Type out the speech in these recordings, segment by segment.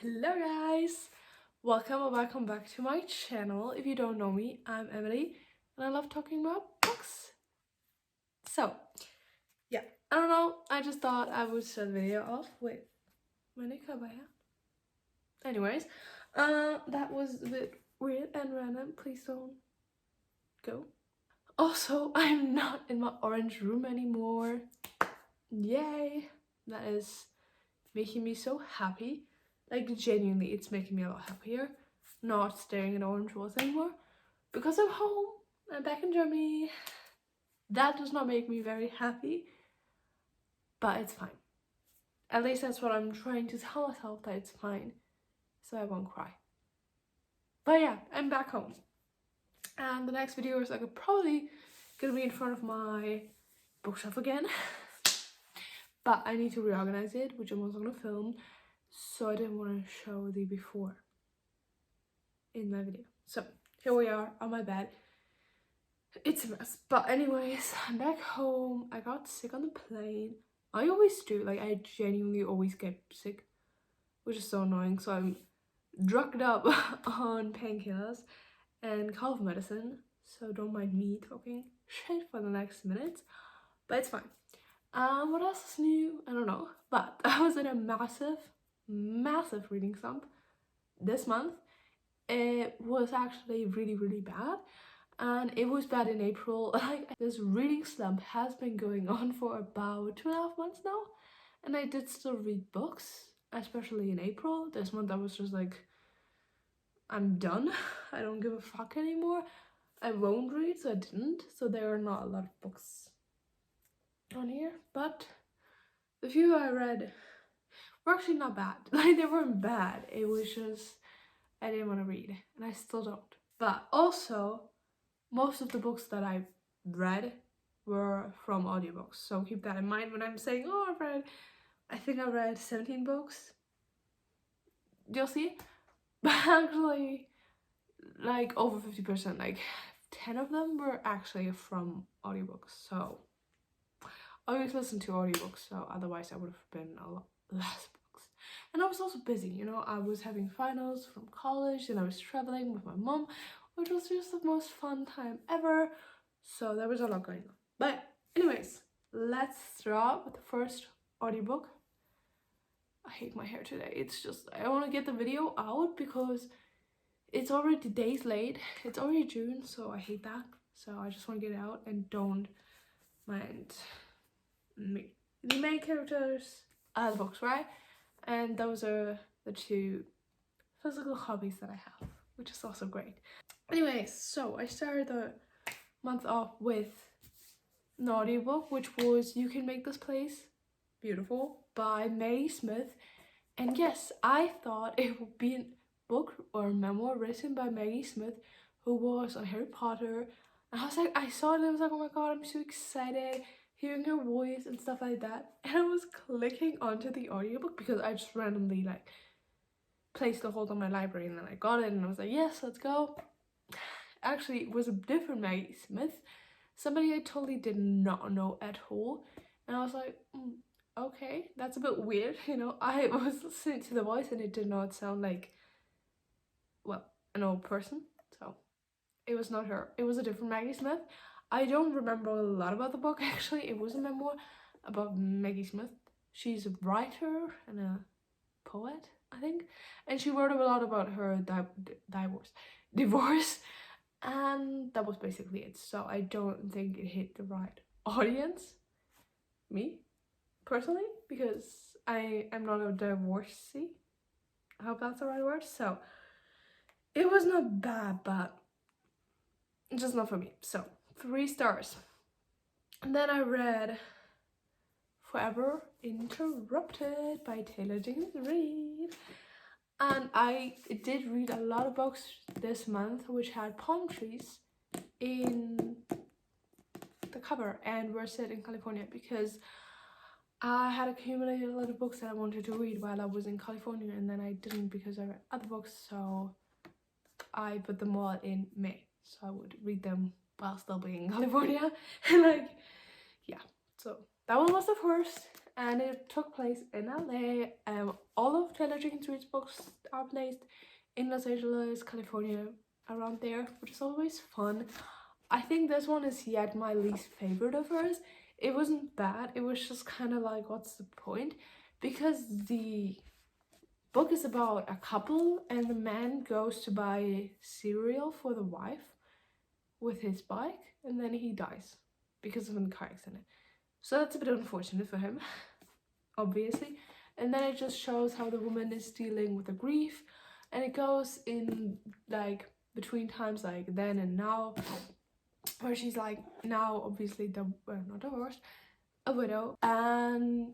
Hello guys! Welcome back to my channel. If you don't know me, I'm Emily and I love talking about books. So, yeah, I don't know, I just thought I would start the video off with my makeup I have. Anyways, that was a bit weird and random. Please don't go. Also, I'm not in my orange room anymore. Yay! That is making me so happy. Like, genuinely, it's making me a lot happier not staring at orange walls anymore because I'm home. I'm back in Germany. That does not make me very happy, but it's fine. At least that's what I'm trying to tell myself, that it's fine, so I won't cry. But yeah, I'm back home, and the next video is like probably gonna be in front of my bookshelf again. But I need to reorganize it, which I'm also gonna film, so I didn't want to show the before in my video. So here we are on my bed. It's a mess, but anyways, I'm back home. I got sick on the plane. I always do, like I genuinely always get sick, which is so annoying. So I'm drugged up on painkillers and cough medicine, so don't mind me talking shit for the next minutes, but it's fine. What else is new? I don't know, but I was in a massive reading slump this month. It was actually really bad, and it was bad in April. Like, this reading slump has been going on for about 2.5 months now, and I did still read books, especially in April. This month I was just like, I'm done. I don't give a fuck anymore. I won't read, so I didn't. So there are not a lot of books on here, but the few I read were actually not bad. Like, they weren't bad. It was just I didn't want to read, and I still don't. But also, most of the books that I read were from audiobooks, so keep that in mind when I'm saying, oh, I think I read 17 books. You'll see. But actually, like over 50%, like 10 of them were actually from audiobooks. So I always listen to audiobooks, so otherwise I would have been a lot less books. And I was also busy, you know, I was having finals from college and I was traveling with my mom, which was just the most fun time ever. So there was a lot going on. But anyways, let's start with the first audiobook. I hate my hair today. It's just, I want to get the video out because it's already days late. It's already June, so I hate that. So I just want to get it out, and don't mind me. The main characters are the books, right? And those are the two physical hobbies that I have, which is also great. Anyways, so I started the month off with an audiobook, which was You Can Make This Place Beautiful by Maggie Smith. And yes, I thought it would be a book or a memoir written by Maggie Smith, who was on Harry Potter. And I was like, I saw it and I was like, oh my god, I'm so excited hearing her voice and stuff like that. And I was clicking onto the audiobook because I just randomly like placed a hold on my library, and then I got it and I was like, yes, let's go. Actually, it was a different Maggie Smith, somebody I totally did not know at all. And I was like, okay, that's a bit weird, you know. I was listening to the voice and it did not sound like, well, an old person. So it was not her. It was a different Maggie Smith. I don't remember a lot about the book, actually. It was a memoir about Maggie Smith. She's a writer and a poet, I think. And she wrote a lot about her divorce. And that was basically it. So I don't think it hit the right audience. Me, personally, because I am not a divorcee. I hope that's the right word. So it was not bad, but just not for me. So 3 stars. And then I read Forever Interrupted by Taylor Jenkins Reid. And I did read a lot of books this month which had palm trees in the cover and were set in California, because I had accumulated a lot of books that I wanted to read while I was in California, and then I didn't because I read other books, so I put them all in May, so I would read them while still being in California. And like, yeah, so that one was the first. and it took place in LA. All of Taylor Jenkins books are placed in Los Angeles, California, around there, which is always fun. I think this one is yet my least favorite of hers. It wasn't bad, it was just kind of like, what's the point? Because the book is about a couple and the man goes to buy cereal for the wife with his bike and then he dies because of a car accident. So that's a bit unfortunate for him, obviously. And then it just shows how the woman is dealing with the grief, and it goes in like between times like then and now, where she's like now obviously not divorced, a widow, and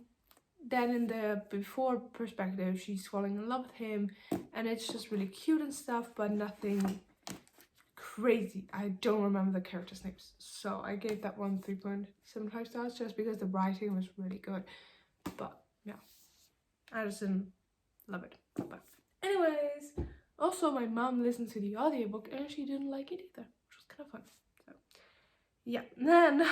then in the before perspective she's falling in love with him, and it's just really cute and stuff, but nothing crazy. I don't remember the characters' names, so I gave that one 3.75 stars just because the writing was really good. But yeah, I just didn't love it. But anyways, also my mom listened to the audiobook and she didn't like it either, which was kind of fun. So yeah, then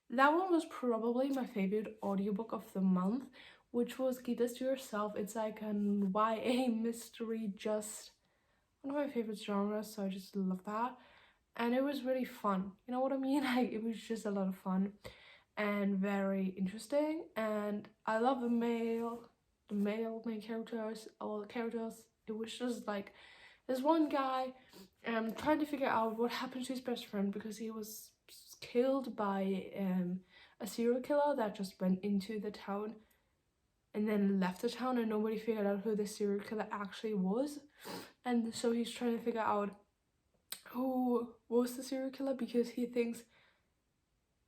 that one was probably my favorite audiobook of the month, which was Keep This to Yourself. It's like an YA mystery, just one of my favorite genres, so I just love that. And it was really fun, you know what I mean? Like, it was just a lot of fun and very interesting. And I love the male main characters, all the characters. It was just like this one guy trying to figure out what happened to his best friend because he was killed by a serial killer that just went into the town and then left the town, and nobody figured out who the serial killer actually was. And so he's trying to figure out who was the serial killer because he thinks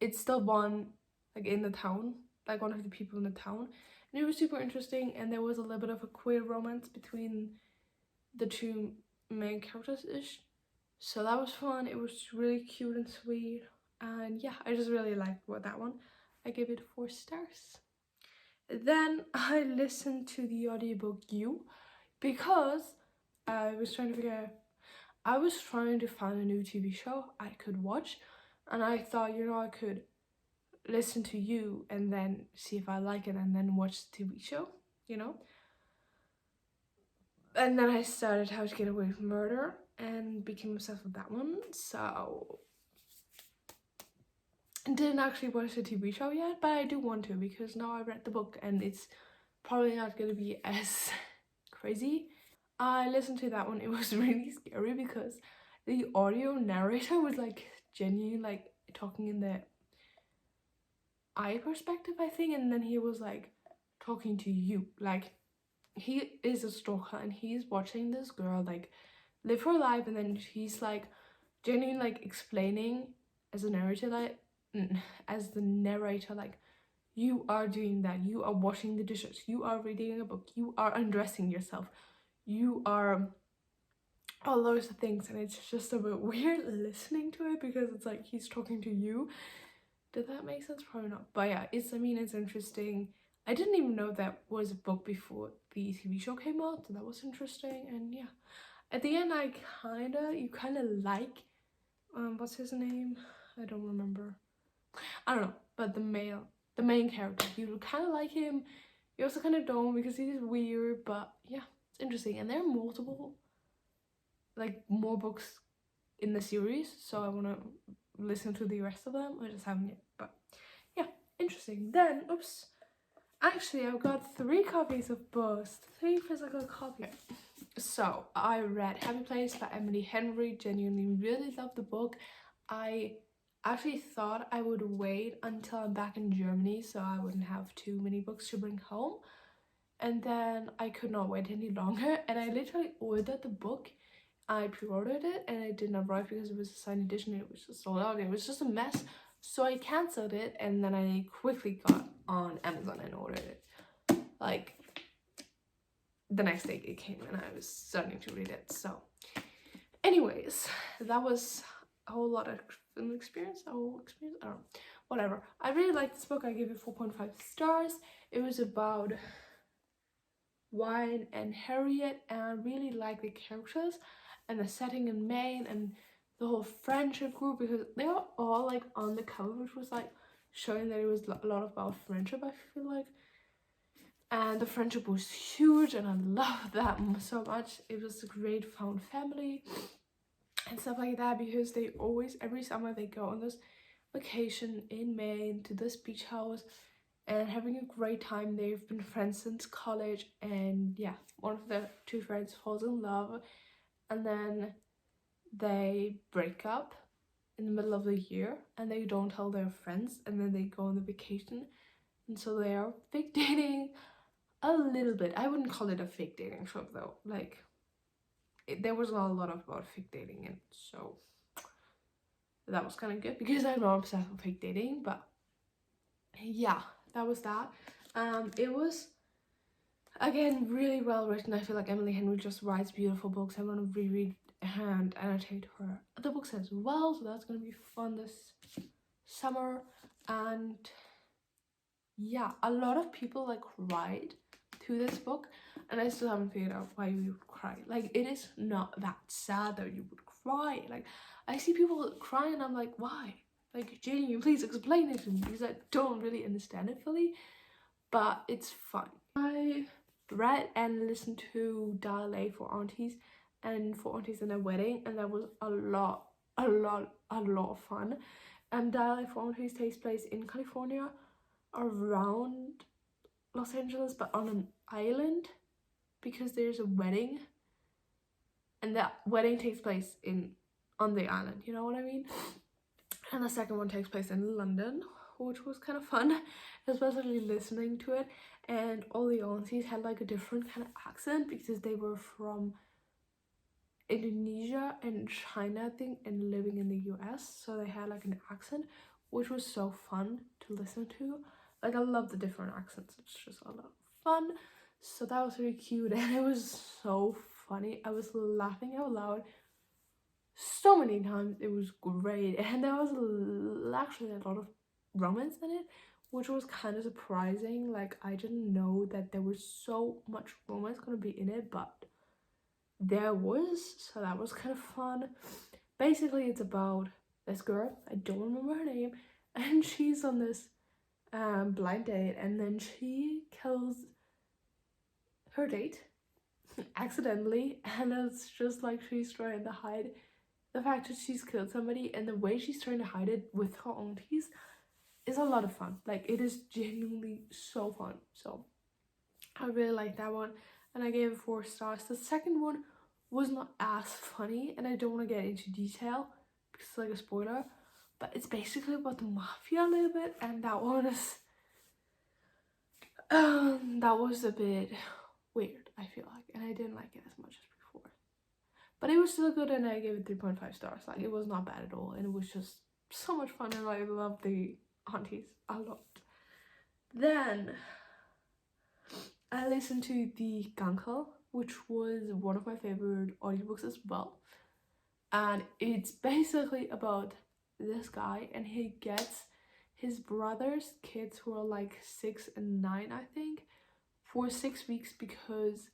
it's still one like in the town, like one of the people in the town. And it was super interesting, and there was a little bit of a queer romance between the two main characters ish. So that was fun. It was really cute and sweet, and yeah, I just really liked that one. I gave it 4 stars. Then I listened to the audiobook You because I was trying to find a new TV show I could watch, and I thought, you know, I could listen to You and then see if I like it and then watch the TV show, you know. And then I started How to Get Away with Murder and became obsessed with that one. So I didn't actually watch the TV show yet, but I do want to because now I read the book and it's probably not going to be as crazy. I listened to that one. It was really scary because the audio narrator was like genuine, like talking in the eye perspective, I think, and then he was like talking to you, like he is a stalker and he's watching this girl like live her life, and then he's like genuinely like explaining as a narrator, like as the narrator, like, you are doing that, you are washing the dishes, you are reading a book, you are undressing yourself, you are all those things. And it's just a bit weird listening to it because it's like he's talking to you. Did that make sense? Probably not. But yeah, it's interesting. I didn't even know that was a book before the TV show came out, so that was interesting. And yeah, at the end you kind of like what's his name? I don't remember. I don't know, but the main character, you kind of like him. You also kind of don't because he's weird, but yeah, it's interesting. And there are more books in the series, so I want to listen to the rest of them. I just haven't yet, but yeah, interesting. Then, actually I've got 3 copies of books, 3 physical copies. So I read Happy Place by Emily Henry. Genuinely really loved the book. I actually thought I would wait until I'm back in Germany so I wouldn't have too many books to bring home, and then I could not wait any longer, and I literally ordered the book. I pre-ordered it and it did not arrive because it was a signed edition and it was just sold out. It was just a mess, so I cancelled it, and then I quickly got on Amazon and ordered it. Like the next day it came and I was starting to read it. So anyways, that was a whole lot of experience. I don't know, whatever. I really liked this book. I gave it 4.5 stars. It was about Wine and Harriet, and I really like the characters and the setting in Maine and the whole friendship group because they were all like on the cover, which was like showing that it was a lot about friendship, I feel like. And the friendship was huge, and I loved that so much. It was a great found family and stuff like that, because they always, every summer, they go on this vacation in Maine to this beach house and having a great time. They've been friends since college, and yeah, one of the two friends falls in love, and then they break up in the middle of the year, and they don't tell their friends, and then they go on the vacation, and so they are fake dating a little bit. I wouldn't call it a fake dating show though, like there was not a lot about fake dating, and so that was kind of good, because I'm not obsessed with fake dating. But yeah, that was that. It was, again, really well written. I feel like Emily Henry just writes beautiful books. I want to reread and annotate her other books as well, so that's gonna be fun this summer. And yeah, a lot of people like cried to this book, and I still haven't figured out why you would cry. Like, it is not that sad that you would cry. Like, I see people cry and I'm like, why? Like, Jamie, please explain it to me, because I don't really understand it fully, but it's fun. I read and listened to Latte for Aunties and For Aunties in a Wedding, and that was a lot of fun. And Latte for Aunties takes place in California, around Los Angeles, but on an island, because there's a wedding, and that wedding takes place on the island, you know what I mean? And the second one takes place in London, which was kind of fun, especially listening to it. And all the aunties had like a different kind of accent, because they were from Indonesia and China, I think, and living in the US, so they had like an accent, which was so fun to listen to. Like, I love the different accents, it's just a lot of fun. So that was really cute, and it was so funny. I was laughing out loud so many times. It was great, and there was actually a lot of romance in it, which was kind of surprising. Like, I didn't know that there was so much romance gonna be in it, but there was, so that was kind of fun. Basically, it's about this girl, I don't remember her name, and she's on this blind date, and then she kills her date accidentally, and it's just like she's trying to hide the fact that she's killed somebody, and the way she's trying to hide it with her aunties is a lot of fun. Like, it is genuinely so fun. So I really like that one, and I gave it 4 stars. The second one was not as funny, and I don't want to get into detail because it's like a spoiler, but it's basically about the mafia a little bit, and that one is that was a bit weird, I feel like, and I didn't like it as much as before. But it was still good, and I gave it 3.5 stars. Like, it was not bad at all, and it was just so much fun, and I love the aunties a lot. Then I listened to the Gunkel, which was one of my favorite audiobooks as well. And it's basically about this guy, and he gets his brother's kids, who are like 6 and 9, I think, for 6 weeks, because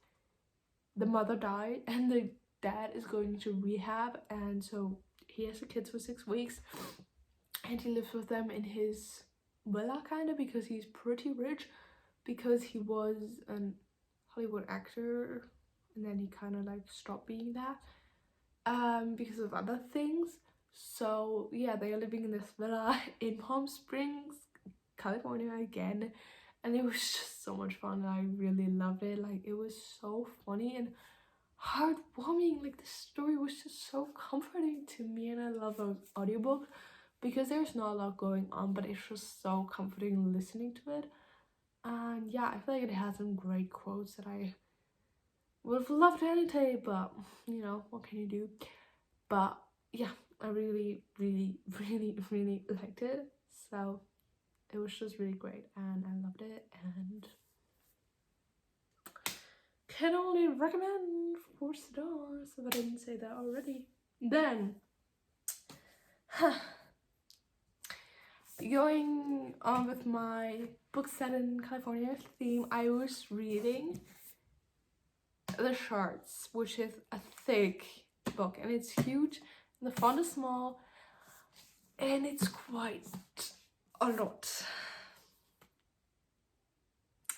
the mother died and the dad is going to rehab, and so he has the kids for 6 weeks, and he lives with them in his villa, kind of, because he's pretty rich, because he was an Hollywood actor, and then he kind of like stopped being that because of other things. So yeah, they are living in this villa in Palm Springs, California again, and it was just so much fun, and I really loved it. Like, it was so funny and heartwarming. Like, the story was just so comforting to me, and I love an audiobook because there's not a lot going on, but it's just so comforting listening to it. And yeah, I feel like it has some great quotes that I would have loved to annotate, but you know, what can you do? But yeah, I really liked it. So it was just really great, and I loved it, and can only recommend 4 stars if I didn't say that already. Then going on with my book set in California theme, I was reading The Shards, which is a thick book, and it's huge, and the font is small, and it's quite a lot.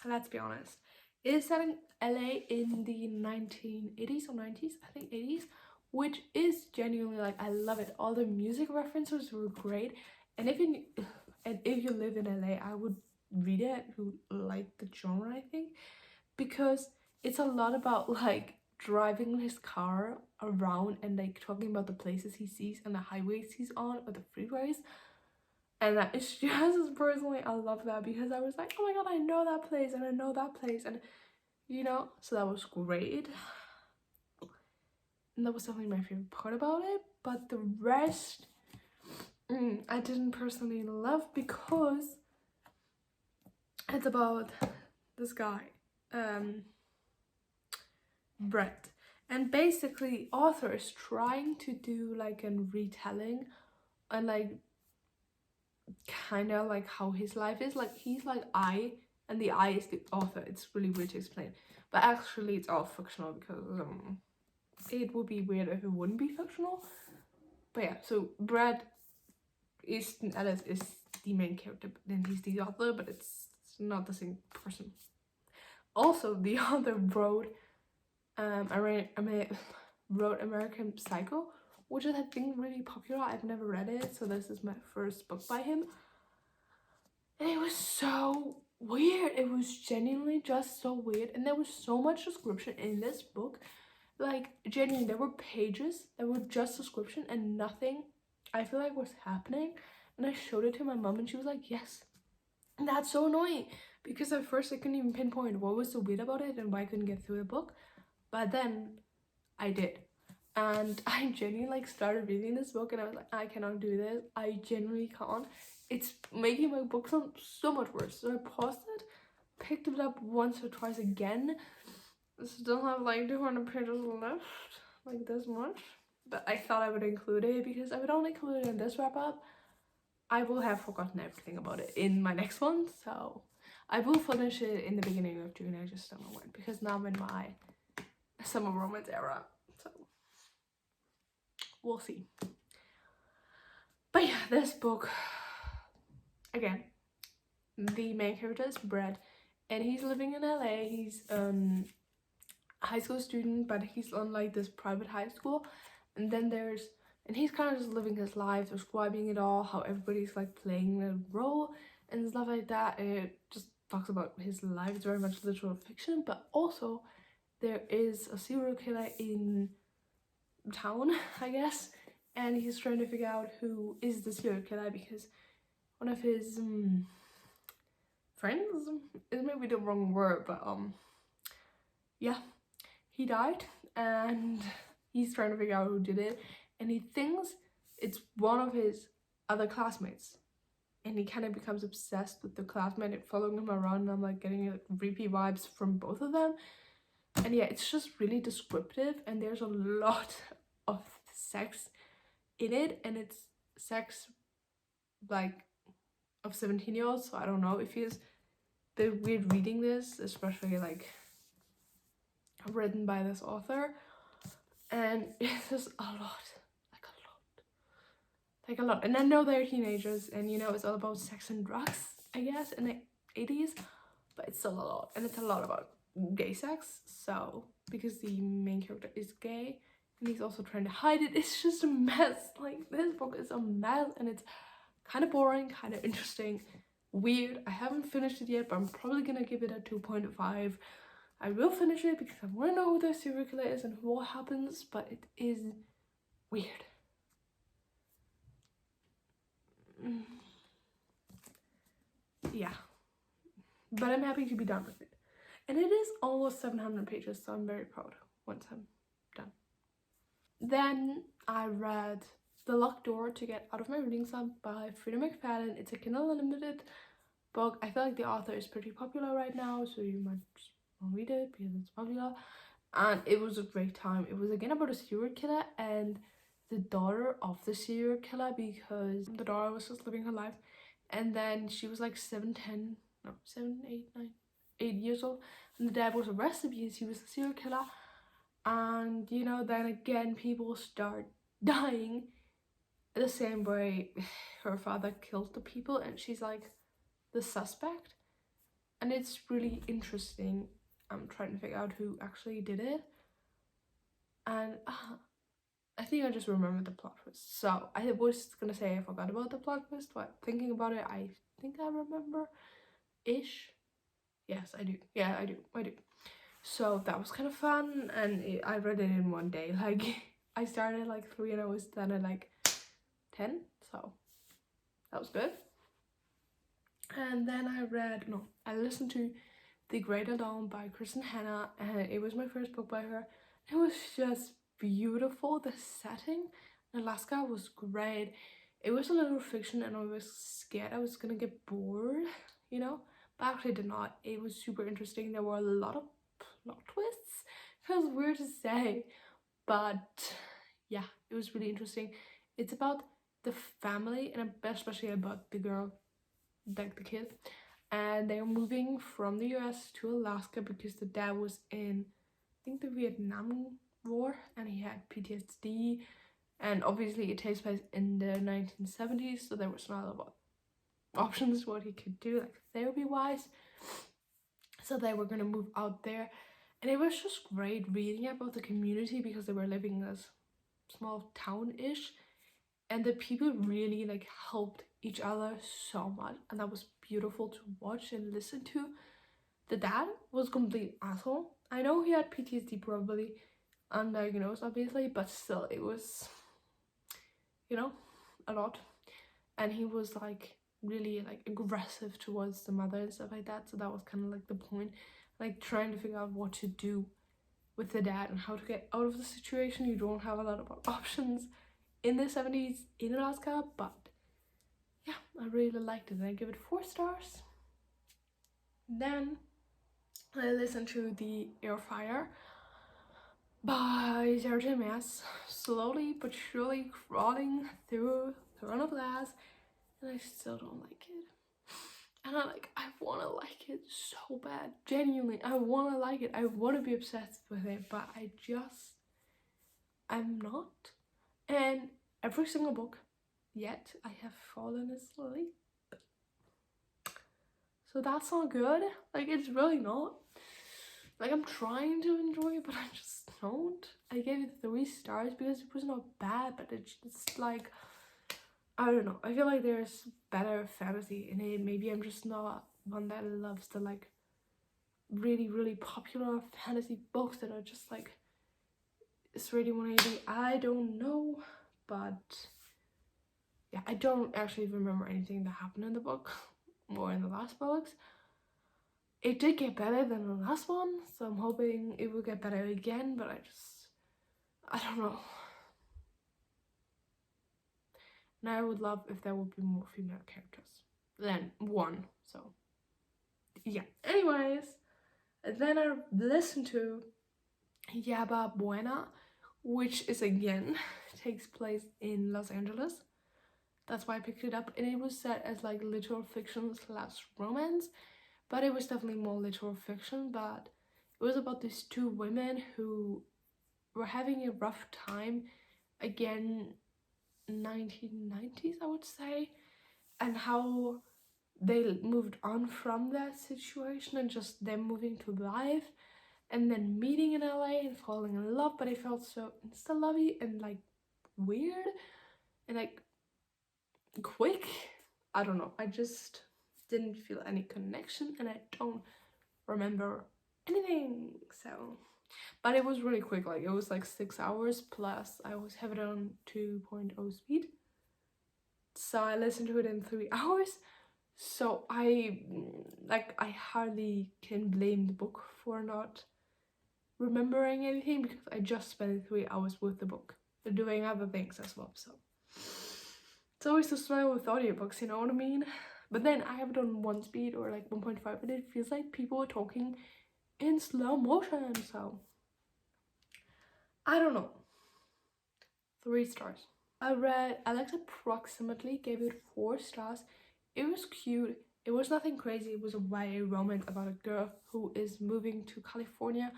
Let's be honest. It is set in LA in the 1980s or 90s, I think 80s, which is genuinely like, I love it. All the music references were great, and if you live in LA, I would read it if you like the genre, I think, because it's a lot about like driving his car around and like talking about the places he sees and the highways he's on or the freeways. And that is just personally, I love that because I was like, oh my god, I know that place and I know that place, and you know, so that was great. And that was definitely my favorite part about it. But the rest, I didn't personally love because it's about this guy, Brett. And basically, author is trying to do like a retelling and like kind of like how his life is. Like he's like I, and the I is the author. It's really weird to explain, but actually it's all fictional because it would be weird if it wouldn't be fictional. But yeah, so Brad Easton Ellis is the main character, and he's the author, but it's not the same person. Also, the author wrote wrote American Psycho, which is I think really popular. I've never read it, so this is my first book by him. And it was so weird. It was genuinely just so weird. And there was so much description in this book. Like, genuinely, there were pages that were just description and nothing I feel like was happening. And I showed it to my mom and she was like, yes. And that's so annoying. Because at first I couldn't even pinpoint what was so weird about it and why I couldn't get through the book. But then I did. And I genuinely like started reading this book and I was like, I cannot do this. I genuinely can't. It's making my book sound so much worse. So I paused it, picked it up once or twice again. I still have like 200 pages left, like this much. But I thought I would include it because I would only include it in this wrap up. I will have forgotten everything about it in my next one. So I will finish it in the beginning of June. I just don't know when because now I'm in my summer romance era. So we'll see. But yeah, this book, again, the main character is Brett, and he's living in LA. He's a high school student, but he's on like this private high school. And then and he's kind of just living his life, describing it all, how everybody's like playing a role and stuff like that. And it just talks about his life. It's very much literal fiction, but also there is a serial killer in town, I guess, and he's trying to figure out who is the serial killer because one of his friends is maybe the wrong word, but yeah, he died and he's trying to figure out who did it, and he thinks it's one of his other classmates, and he kind of becomes obsessed with the classmate and following him around, and I'm like getting like creepy vibes from both of them. And yeah, it's just really descriptive and there's a lot of sex in it, and it's sex like of 17-year-olds, so I don't know. It feels a bit weird reading this, especially like written by this author, and it's just a lot. And I know they're teenagers and you know it's all about sex and drugs, I guess, in the 80s, but it's still a lot, and it's a lot about gay sex. So because the main character is gay and he's also trying to hide it, it's just a mess. Like this book is a mess and it's kind of boring, kind of interesting, weird. I haven't finished it yet, but I'm probably gonna give it a 2.5. I will finish it because I want to know who the serial killer is and what happens, but it is weird. Yeah, but I'm happy to be done with it. And it is almost 700 pages, so I'm very proud once I'm done. Then I read The Locked Door to Get Out of My Reading Slump by Frida McFadden. It's a Kindle Unlimited book. I feel like the author is pretty popular right now, so you might just read it because it's popular. And it was a great time. It was again about a serial killer and the daughter of the serial killer, because the daughter was just living her life, and then she was like 8 years old, and the dad was arrested because he was a serial killer. And you know, then again people start dying the same way her father killed the people and she's like the suspect. And it's really interesting. I'm trying to figure out who actually did it. And I think I just remembered the plot twist. So I was gonna say I forgot about the plot twist, but thinking about it, I think I remember ish. Yes, I do. Yeah, I do. So that was kind of fun, and I read it in one day. Like I started at like 3 and I was done at like 10. So that was good. And then I listened to The Greater Dawn by Kristen Hanna, and it was my first book by her. It was just beautiful. The setting in Alaska was great. It was a little fiction and I was scared I was gonna get bored, you know, but actually did not. It was super interesting. There were a lot of plot twists. It feels weird to say, but yeah, it was really interesting. It's about the family and especially about the girl, like the kid, and they're moving from the US to Alaska because the dad was in, I think, the Vietnam War, and he had PTSD, and obviously it takes place in the 1970s, so there was not a lot of options what he could do, like therapy wise. So they were gonna move out there, and it was just great reading about the community because they were living in this small town-ish, and the people really like helped each other so much, and that was beautiful to watch and listen to. The dad was complete asshole. I know he had PTSD, probably undiagnosed obviously, but still it was, you know, a lot. And he was like really like aggressive towards the mother and stuff like that, so that was kind of like the point, like trying to figure out what to do with the dad and how to get out of the situation. You don't have a lot of options in the 70s in Alaska, but yeah, I really liked it and I give it 4 stars. Then I listened to the Airfire by Sarah J. Maas, slowly but surely crawling through Throne of Glass, and I still don't like it. And I want to like it so bad. Genuinely, I want to like it. I want to be obsessed with it, but I'm not. And every single book yet I have fallen asleep. So that's not good. Like, it's really not. Like, I'm trying to enjoy it, but I just don't. I gave it 3 stars because it was not bad, but it's just like, I don't know. I feel like there's better fantasy in it. Maybe I'm just not one that loves the like really, really popular fantasy books that are just like, it's really 180. I don't know, but yeah, I don't actually remember anything that happened in the book or in the last books. It did get better than the last one, so I'm hoping it will get better again, but I don't know. And I would love if there would be more female characters than one, so yeah. Anyways, then I listened to Yaba Buena, which is again takes place in Los Angeles. That's why I picked it up, and it was set as like literal fiction / romance, but it was definitely more literal fiction. But it was about these 2 women who were having a rough time, again 1990s I would say, and how they moved on from that situation and just them moving to life and then meeting in LA and falling in love, but it felt so insta-lovey and like weird and like quick. I don't know, I just didn't feel any connection and I don't remember anything. So, but it was really quick, like it was like 6 hours plus I always have it on 2.0 speed, so I listened to it in 3 hours. So I hardly can blame the book for not remembering anything because I just spent 3 hours with the book doing other things as well. So it's always the struggle with audiobooks, you know what I mean? But then I have it on 1 speed or like 1.5 and it feels like people are talking in slow motion, so I don't know. 3 stars. Alex approximately gave it 4 stars. It was cute. It was nothing crazy. It was a YA romance about a girl who is moving to California,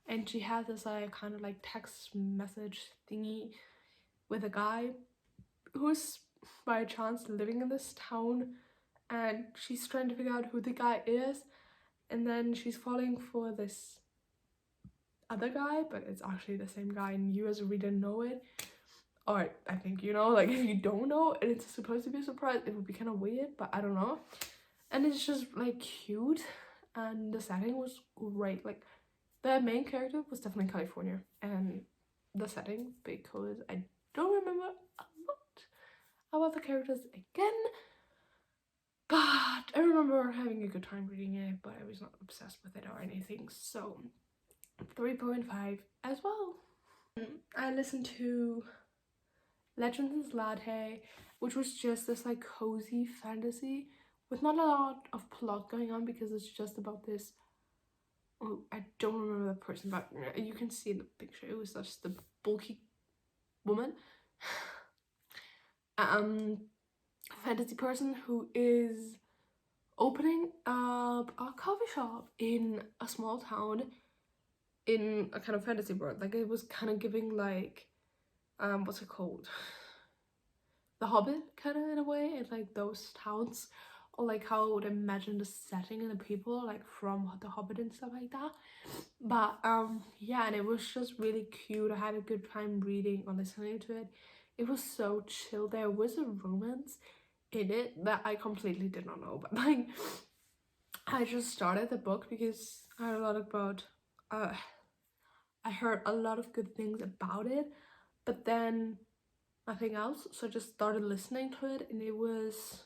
and she has this like kind of like text message thingy with a guy who's by chance living in this town, and she's trying to figure out who the guy is, and then she's falling for this other guy, but it's actually the same guy, and you as a reader know it. Or I think you know, like if you don't know and it's supposed to be a surprise, it would be kind of weird, but I don't know. And it's just like cute, and the setting was great. Like the main character was definitely California, and the setting, because I don't remember a lot about the characters again, but I remember having a good time reading it, but I was not obsessed with it or anything. So 3.5 as well. I listened to Legends Latte, which was just this like cozy fantasy with not a lot of plot going on, because it's just about this, oh, I don't remember the person, but you can see in the picture, it was just the bulky woman. Fantasy person who is opening up a coffee shop in a small town in a kind of fantasy world. Like it was kind of giving like what's it called, The Hobbit kind of, in a way, and like those towns, or like how I would imagine the setting and the people like from The Hobbit and stuff like that. But yeah, and it was just really cute. I had a good time reading or listening to it. It was so chill. There was a romance in it that I completely did not know, but like I just started the book because I heard a lot about I heard a lot of good things about it, but then nothing else, so I just started listening to it, and it was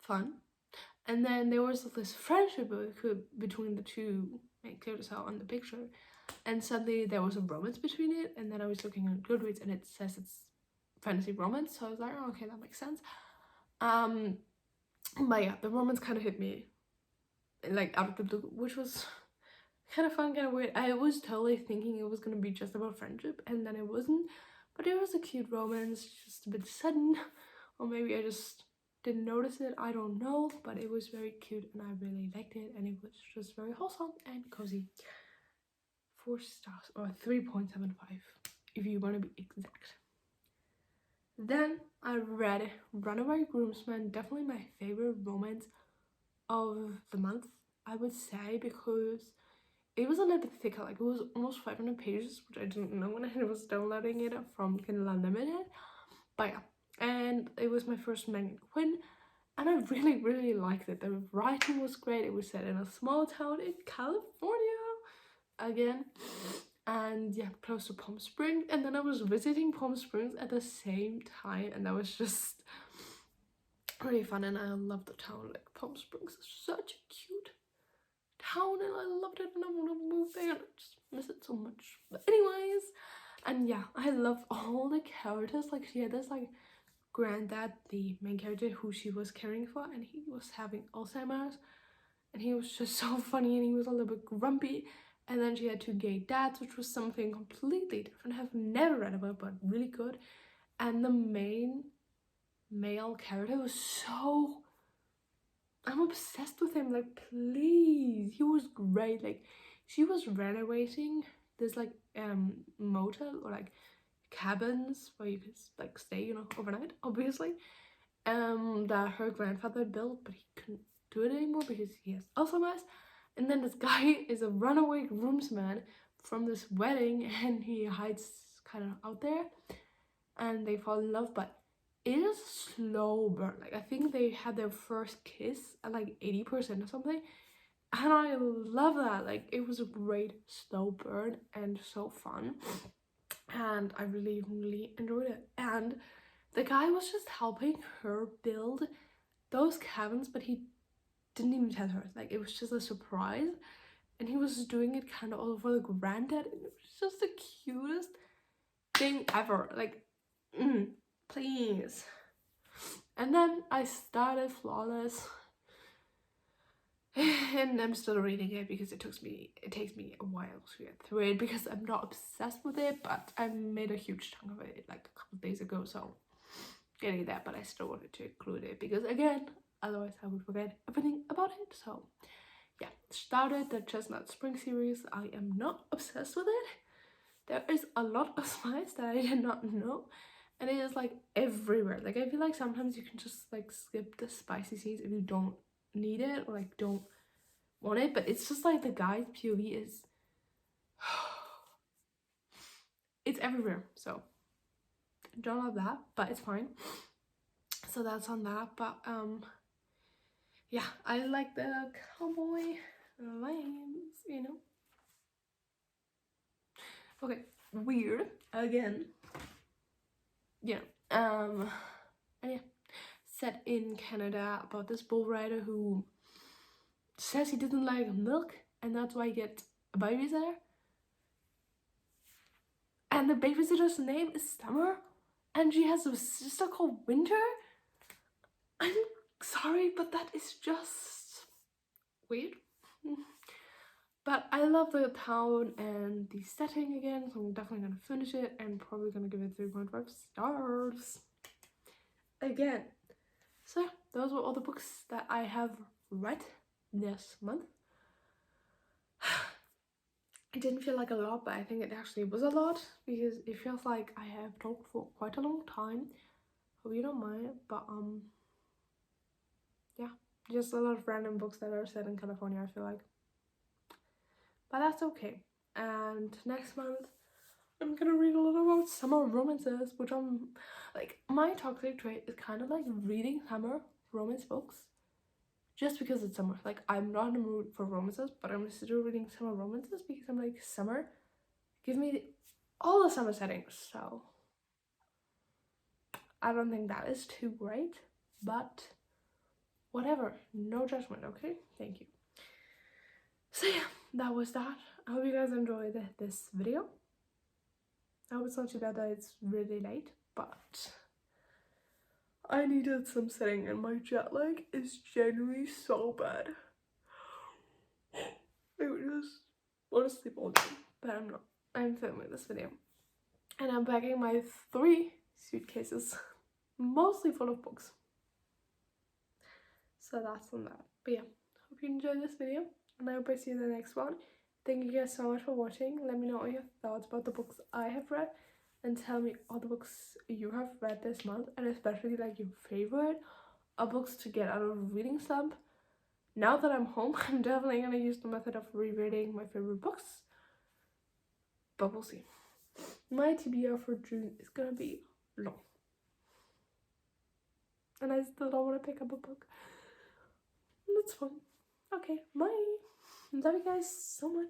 fun. And then there was this friendship between the two main characters out on the picture, and suddenly there was a romance between it, and then I was looking on Goodreads and it says it's fantasy romance, so I was like, oh, okay, that makes sense. But yeah, the romance kind of hit me like out of the blue, which was kind of fun, kind of weird. I was totally thinking it was gonna be just about friendship, and then it wasn't. But it was a cute romance, just a bit sudden, or maybe I just didn't notice it, I don't know, but it was very cute and I really liked it, and it was just very wholesome and cozy. 4 stars, or 3.75 if you want to be exact. Then I read Runaway Groomers, definitely my favorite romance of the month, I would say, because it was a little bit thicker. Like it was almost 500 pages, which I didn't know when I was downloading it from Kindle Unlimited. But yeah, and it was my first Megan Quinn, and I really liked it. The writing was great. It was set in a small town in California again, and yeah, close to Palm Springs. And then I was visiting Palm Springs at the same time, and that was just really fun. And I love the town. Like Palm Springs is such a cute town, and I loved it, and I want to move there, and I just miss it so much. But anyways, and yeah, I love all the characters. Like she had this like granddad, the main character, who she was caring for, and he was having Alzheimer's, and he was just so funny, and he was a little bit grumpy. And then she had 2 gay dads, which was something completely different. I've never read about, but really good. And the main male character was so, I'm obsessed with him. Like, please, he was great. Like, she was renovating this like motel, or like cabins where you could like stay, you know, overnight, obviously, that her grandfather built, but he couldn't do it anymore because he has Alzheimer's. And then this guy is a runaway groomsman from this wedding, and he hides kind of out there, and they fall in love, but it is a slow burn. Like I think they had their first kiss at like 80% or something, and I love that. Like it was a great slow burn and so fun, and I really enjoyed it. And the guy was just helping her build those cabins, but he didn't even tell her. Like it was just a surprise, and he was doing it kind of all over the granddad, and it was just the cutest thing ever. Like please. And then I started Flawless, and I'm still reading it because it takes me a while to get through it, because I'm not obsessed with it, but I made a huge chunk of it like a couple of days ago, so getting that. But I still wanted to include it because, again, otherwise I would forget everything about it. So yeah, started the Chestnut Spring series. I am not obsessed with it. There is a lot of spice that I did not know, and it is like everywhere. Like I feel like sometimes you can just like skip the spicy scenes if you don't need it or like don't want it, but it's just like the guy's POV is it's everywhere, so don't love that, but it's fine. So that's on that. But yeah, I like the cowboy vibes, you know. Okay, weird again. Yeah. And yeah, set in Canada about this bull rider who says he doesn't like milk and that's why he gets a babysitter. And the babysitter's name is Summer, and she has a sister called Winter. I'm sorry, but that is just weird. But I love the town and the setting again, so I'm definitely gonna finish it and probably gonna give it 3.5 stars again. So those were all the books that I have read this month. It didn't feel like a lot, but I think it actually was a lot because it feels like I have talked for quite a long time. Hope you don't mind, but yeah, just a lot of random books that are set in California, I feel like. But that's okay. And next month I'm gonna read a lot about summer romances, which I'm like, my toxic trait is kind of like reading summer romance books just because it's summer. Like I'm not in the mood for romances, but I'm still reading summer romances because I'm like, summer, give me all the summer settings. So I don't think that is too great, but whatever, no judgment, okay? Thank you. So yeah, that was that. I hope you guys enjoyed this video. I hope it's not too bad that it's really late, but I needed some setting and my jet lag is genuinely so bad. I would just want to sleep all day, but I'm not. I'm filming this video and I'm packing my 3 suitcases, mostly full of books. So that's on that. But yeah, hope you enjoyed this video and I hope I see you in the next one. Thank you guys so much for watching. Let me know all your thoughts about the books I have read and tell me all the books you have read this month, and especially like your favorite books to get out of reading slump. Now that I'm home, I'm definitely gonna use the method of rereading my favorite books, but we'll see. My TBR for June is gonna be long, and I still don't want to pick up a book. That's fine. Okay, bye. Love you guys so much.